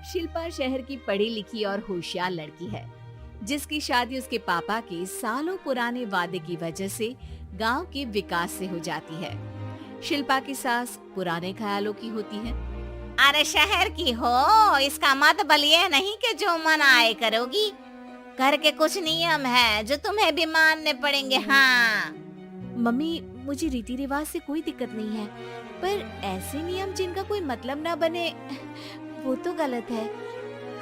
शिल्पा शहर की पढ़ी लिखी और होशियार लड़की है, जिसकी शादी उसके पापा के सालों पुराने वादे की वजह से गांव के विकास से हो जाती है। शिल्पा की सास पुराने ख्यालों की होती है। अरे शहर की हो, इसका मतलब ये नहीं कि जो मन आए करोगी। घर के कुछ नियम है जो तुम्हें भी मानने पड़ेंगे। हाँ मम्मी, मुझे रीति रिवाज से कोई दिक्कत नहीं है, पर ऐसे नियम जिनका कोई मतलब ना बने वो तो गलत है।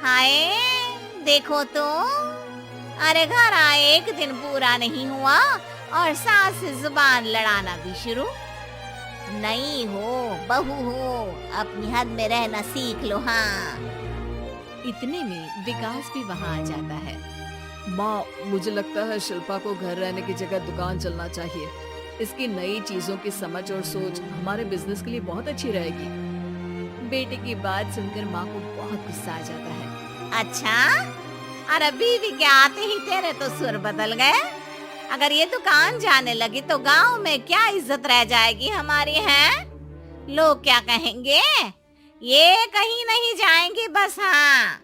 हाय, देखो तो, अरे घर आए एक दिन पूरा नहीं हुआ और सास से जुबान लड़ाना भी शुरू। नहीं हो, बहू हो, अपनी हद में रहना सीख लो। हाँ इतने में विकास भी वहाँ आ जाता है। माँ, मुझे लगता है शिल्पा को घर रहने की जगह दुकान चलना चाहिए। इसकी नई चीजों की समझ और सोच हमारे बिजनेस के लिए बहुत अच्छी रहेगी। बेटे की बात सुनकर माँ को बहुत गुस्सा आ जाता है। अच्छा, अरे बीवी के आते ही तेरे तो सुर बदल गए। अगर ये दुकान जाने लगी तो गांव में क्या इज्जत रह जाएगी हमारी? हैं? लोग क्या कहेंगे? ये कहीं नहीं जाएंगी बस। हाँ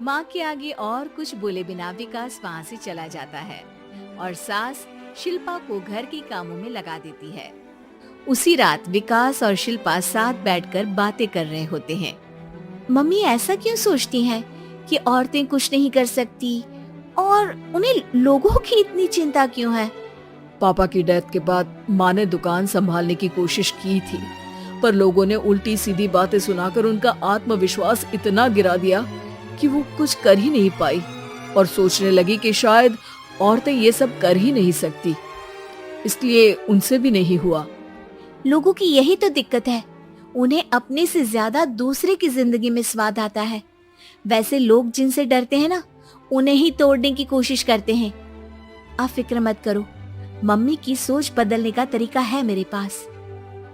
माँ के आगे और कुछ बोले बिना विकास वहाँ से चला जाता है और सास शिल्पा को घर के कामों में लगा देती है। उसी रात विकास और शिल्पा साथ बैठकर बातें कर रहे होते हैं। मम्मी ऐसा क्यों सोचती हैं कि औरतें कुछ नहीं कर सकती और उन्हें लोगों की इतनी चिंता क्यों है? पापा की डेथ के बाद माँ ने दुकान संभालने की कोशिश की थी, पर लोगों ने उल्टी सीधी बातें सुनाकर उनका आत्मविश्वास इतना गिरा दिया कि वो कुछ कर ही नहीं पाई और सोचने लगी कि शायद औरतें ये सब कर ही नहीं सकती, इसलिए उनसे भी नहीं हुआ। लोगों की यही तो दिक्कत है, उन्हें अपने से ज्यादा दूसरे की जिंदगी में स्वाद आता है। वैसे लोग जिनसे डरते हैं ना, उन्हें ही तोड़ने की कोशिश करते हैं। आप फिक्र मत करो, मम्मी की सोच बदलने का तरीका है मेरे पास।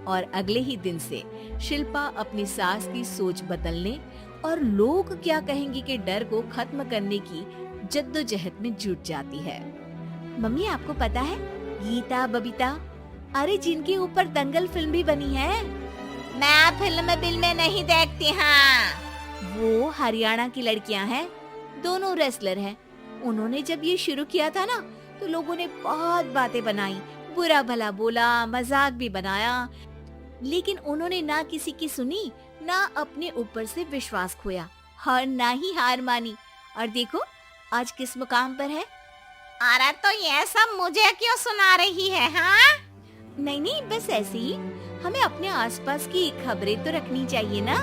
और अगले ही दिन से शिल्पा अपनी सास की सोच बदलने और लोग क्या कहेंगे के डर को खत्म करने की जद्दोजहद में जुट जाती है। मम्मी, आपको पता है गीता बबीता, अरे जिनके ऊपर दंगल फिल्म भी बनी है। मैं फिल्म बिल में नहीं देखती। हाँ वो हरियाणा की लड़कियां हैं, दोनों रेसलर हैं। उन्होंने जब ये शुरू किया था ना, तो लोगों ने बहुत बातें बनाई, बुरा भला बोला, मजाक भी बनाया, लेकिन उन्होंने ना किसी की सुनी, ना अपने ऊपर से विश्वास खोया और ना ही हार मानी। और देखो आज किस मुकाम पर है। अरे तो ये सब मुझे क्यों सुना रही है? हाँ नहीं नहीं, बस ऐसे ही, हमें अपने आसपास की खबरें तो रखनी चाहिए ना।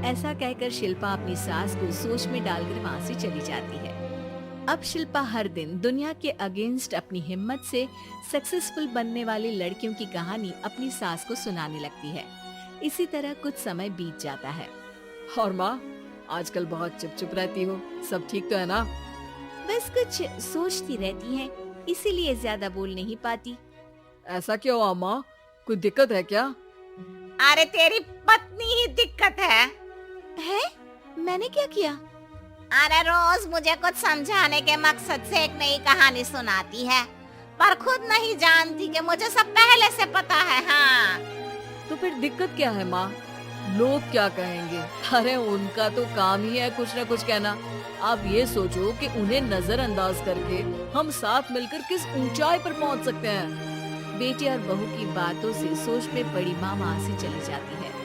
ऐसा कहकर शिल्पा अपनी सास को सोच में डालकर वहाँ से चली जाती है। अब शिल्पा हर दिन दुनिया के अगेंस्ट अपनी हिम्मत से सक्सेसफुल बनने वाली लड़कियों की कहानी अपनी सास को सुनाने लगती है। इसी तरह कुछ समय बीत जाता है। और माँ, आजकल बहुत चुप रहती हो, सब ठीक तो है ना? बस कुछ सोचती रहती हैं, इसीलिए ज्यादा बोल नहीं पाती। ऐसा क्यों हुआ माँ, कोई दिक्कत है क्या? अरे तेरी पत्नी ही दिक्कत है। मैंने क्या किया? अरे रोज मुझे कुछ समझाने के मकसद से एक नई कहानी सुनाती है, पर खुद नहीं जानती कि मुझे सब पहले से पता है। हाँ तो फिर दिक्कत क्या है माँ? लोग क्या कहेंगे? अरे उनका तो काम ही है कुछ न कुछ कहना। आप ये सोचो कि उन्हें नजरअंदाज करके हम साथ मिलकर किस ऊंचाई पर पहुंच सकते हैं। बेटे और बहू की बातों से सोच में पड़ी माँ वहाँ से चली जाती है।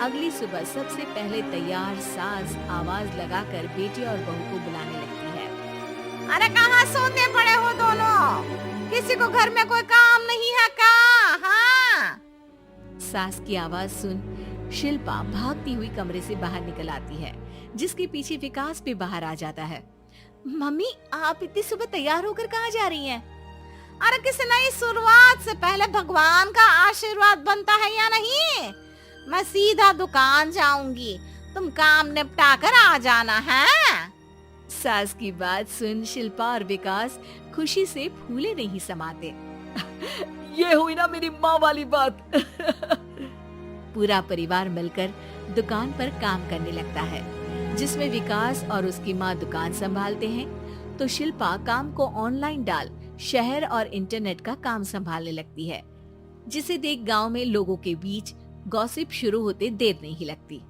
अगली सुबह सबसे पहले तैयार सास आवाज लगाकर बेटी और बहू को बुलाने लगती है। अरे कहाँ सोते पड़े हो दोनों? किसी को घर में कोई काम नहीं है क्या? हाँ सास की आवाज सुन शिल्पा भागती हुई कमरे से बाहर निकल आती है, जिसके पीछे विकास भी बाहर आ जाता है। मम्मी, आप इतनी सुबह तैयार होकर कहाँ जा रही हैं? अरे किसी नई शुरुआत से पहले भगवान का आशीर्वाद बनता है या नहीं? मैं सीधा दुकान जाऊंगी, तुम काम निपटा कर आ जाना है। सास की बात सुन शिल्पा और विकास खुशी से फूले नहीं समाते। ये हुई ना मेरी माँ वाली बात। पूरा परिवार मिलकर दुकान पर काम करने लगता है, जिसमें विकास और उसकी माँ दुकान संभालते हैं, तो शिल्पा काम को ऑनलाइन डाल शहर और इंटरनेट का काम संभालने लगती है, जिसे देख गांव में लोगों के बीच गॉसिप शुरू होते देर नहीं लगती।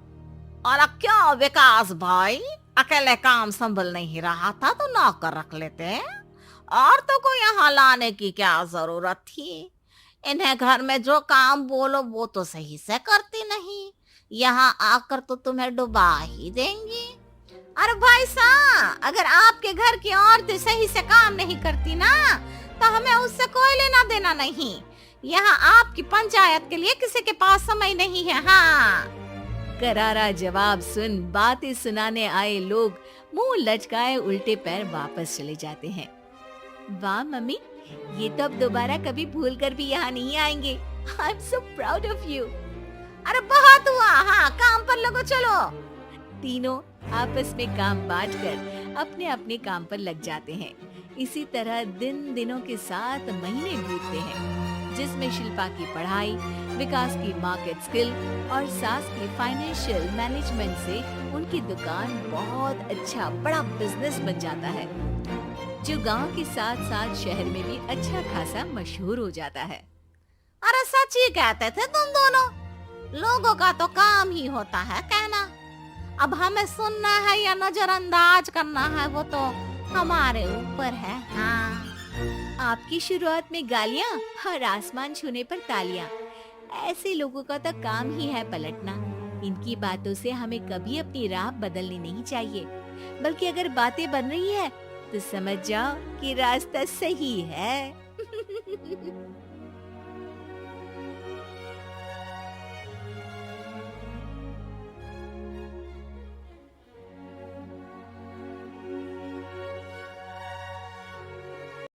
और क्या विकास भाई, अकेले काम संभल नहीं रहा था तो नौकर रख लेते, और तो को यहाँ लाने की क्या जरूरत थी। इन्हें घर में जो काम बोलो वो तो सही से करती नहीं, यहाँ आकर तो तुम्हें डुबा ही देंगी। अरे भाई साहब, अगर आपके घर की औरतें सही से काम नहीं करती ना तो हमें उससे कोई लेना देना नहीं। यहाँ आपकी पंचायत के लिए किसी के पास समय नहीं है। हाँ, करारा जवाब सुन बातें सुनाने आए लोग मुंह लटकाए उल्टे पैर वापस चले जाते हैं। वाह मम्मी, ये तो अब दोबारा कभी भूल कर भी यहाँ नहीं आएंगे। I am so proud of you. अरे बहुत हुआ, हाँ काम पर लगो चलो। तीनों आपस में काम बांटकर अपने अपने काम पर लग जाते हैं। इसी तरह दिनों के साथ महीने बीतते हैं, जिसमें शिल्पा की पढ़ाई, विकास की मार्केट स्किल और सास की फाइनेंशियल मैनेजमेंट से उनकी दुकान बहुत अच्छा बड़ा बिजनेस बन जाता है, जो गांव के साथ साथ शहर में भी अच्छा खासा मशहूर हो जाता है। अरे सच ही कहते थे तुम दोनों, लोगों का तो काम ही होता है कहना। अब हमें सुनना है या नजरअंदाज करना है वो तो हमारे ऊपर है। हाँ, आपकी शुरुआत में गालियाँ और आसमान छूने पर तालियां, ऐसे लोगों का तो काम ही है पलटना। इनकी बातों से हमें कभी अपनी राह बदलनी नहीं चाहिए, बल्कि अगर बातें बन रही है तो समझ जाओ कि रास्ता सही है।